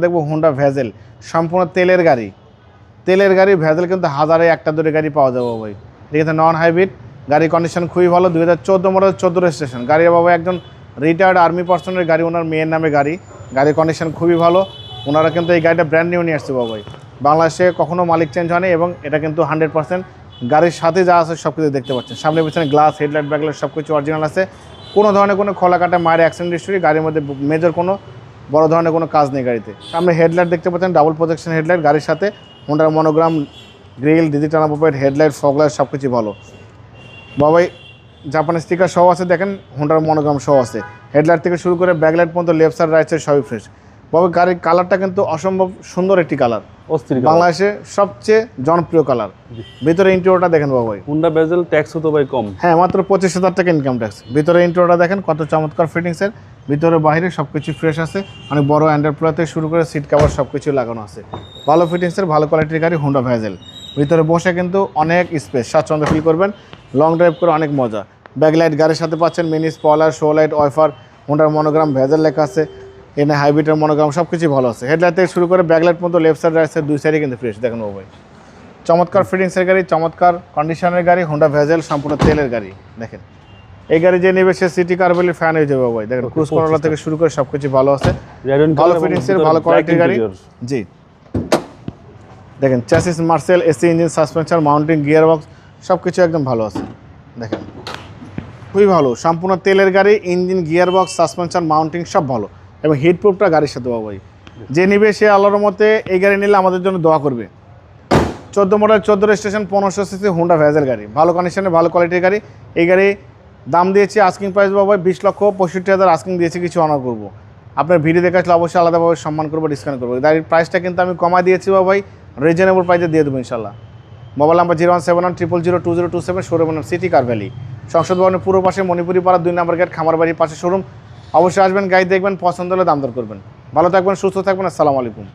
দেখবো Honda bezel, সম্পূর্ণ তেলের গাড়ি। তেলের গাড়ি ভেজেল কিন্তু হাজারে একটা দুটো গাড়ি পাওয়া যাবে ভাই। ঠিক আছে, নন হাইব্রিড গাড়ির কন্ডিশন খুবই ভালো। 2014 মডেল, 14 রেজিস্ট্রেশন গাড়ি। বাবা একজন রিটায়ার্ড আর্মি পার্সনের গাড়ি, ওনার মেয়ের নামে গাড়ি। গাড়ির কন্ডিশন খুবই ভালো। ওনারা কিন্তু এই গাড়িটা ব্র্যান্ড নিউ নিয়ে আসছে বাবাই। বাংলাদেশে কখনো মালিক চেঞ্জ হয়নি এবং এটা কিন্তু 100% গাড়ির সাথে যা আছে সব কিছু দেখতে পাচ্ছেন। সামনে পিছনে গ্লাস, হেডলাইট, ব্যাকলাইট সব কিছু অরিজিনাল আছে। কোনো ধরনের কোনো খোলা কাটা মায়ের অ্যাক্সিডেন্ট হিস্ট্রি, গাড়ির মধ্যে মেজর কোনো বড় ধরনের কোনো কাজ নেই গাড়িতে। সামনে হেডলাইট দেখতে পাচ্ছেন, ডাবল প্রজেকশন হেডলাইট গাড়ির সাথে। হোন্ডার monogram, grill, digital number, headlight, fog light সব কিছু ভালো বাবাই। জাপানি স্টিকার সহ আছে, দেখেন হোন্ডার মনোগ্রাম সহ আছে। হেডলাইট থেকে শুরু করে ব্যাকলাইট পর্যন্ত, লেফট সাইড রাইট সাইড সবই ফ্রেশ বাবা। গাড়ির কালারটা কিন্তু অসম্ভব সুন্দর একটি কালার, বাংলাদেশে সবচেয়ে জনপ্রিয় কালার। ভিতরে ইন্টেরিয়রটা দেখেন বাবাই। হোন্ডা ভেজেল ট্যাক্সও তো ভাই কম। হ্যাঁ, মাত্র 25,000 টাকা ইনকাম ট্যাক্স। ভিতরে ইন্টেরিয়রটা দেখেন কত চমৎকার ফিটিংসের। ভিতরে বাইরে সব কিছু ফ্রেশ আছে, অনেক বড় অ্যান্ড্রয়েড প্লে থেকে শুরু করে সিট কভার সব কিছু লাগানো আছে। ভালো ফিটিংসের, ভালো কোয়ালিটির গাড়ি হোন্ডা ভেজেল। ভিতরে বসে কিন্তু অনেক স্পেস, স্বাচ্ছন্দ্য ফিল করবেন। লং ড্রাইভ করে অনেক মজা। ব্যাকলাইট গাড়ির সাথে পাচ্ছেন, mini spoiler, show light, wiper, হোন্ডার মনোগ্রাম, ভেজেল লেখা আছে। এনে হাইব্রিডের মনোগ্রাম সব কিছুই ভালো আছে। হেডলাইট থেকে শুরু করে ব্যাকলাইট পর্যন্ত, লেফট সাইড রাইট সাইড দুই সাইডে কিন্তু ফ্রেশ দেখেন ভাই। চমৎকার ফিটিংসের গাড়ি, চমৎকার কন্ডিশনের গাড়ি, হোন্ডা ভেজেল সম্পূর্ণ তেলের গাড়ি। দেখেন এই গাড়ি যে নেবে সে সিটি কারভেলের ফ্যান হয়ে যাবে ভাই। দেখেন ক্রুজ কন্ট্রোল থেকে শুরু করে সব কিছু ভালো আছে, ভালো ফিটিংসের, ভালো কোয়ালিটির গাড়ি। জি দেখেন chassis Marcel, AC engine, suspension, mounting, gear box সব কিছু একদম ভালো আছে। দেখেন খুবই ভালো, সম্পূর্ণ তেলের গাড়ি। Engine, gear box, suspension, mounting সব ভালো এবং হিটপ্রুফটা গাড়ির সাথে ভাই। যে নিবে সে আল্লাহর মতে এই গাড়ি নিলে আমাদের জন্য দোয়া করবে। 14 model, 14 registration, 1500 CC Honda bezel গাড়ি, ভালো কন্ডিশনে, ভালো কোয়ালিটির গাড়ি। এই গাড়ি দাম দিয়েছি আস্কিং প্রাইস বাবা 20,65,000 আস্কিং দিয়েছি, কিছু অনার করবো। আপনার ভিডিও দেখে আসলে অবশ্যই আলাদাভাবে সম্মান করবো, ডিসকাউন্ট করবো। গাড়ির প্রাইসটা কিন্তু আমি কমাই দিয়েছি বাবাই, রিজনেবল প্রাইসে দিয়ে দেবো ইনশাল্লাহ। মোবাইল নাম্বার 017100207, শোরুম সিটি কার ভ্যালি, সংসদ ভবনের পূর্ব পাশে, মণিপুরি পাড়া 2 নম্বর গেট, খামার বাড়ির পাশে শোরুম। অবশ্যই আসবেন, গাড়ি দেখবেন, পছন্দ হলে দাম দর করবেন। ভালো থাকবেন, সুস্থ থাকবেন। আসসালামু আলাইকুম।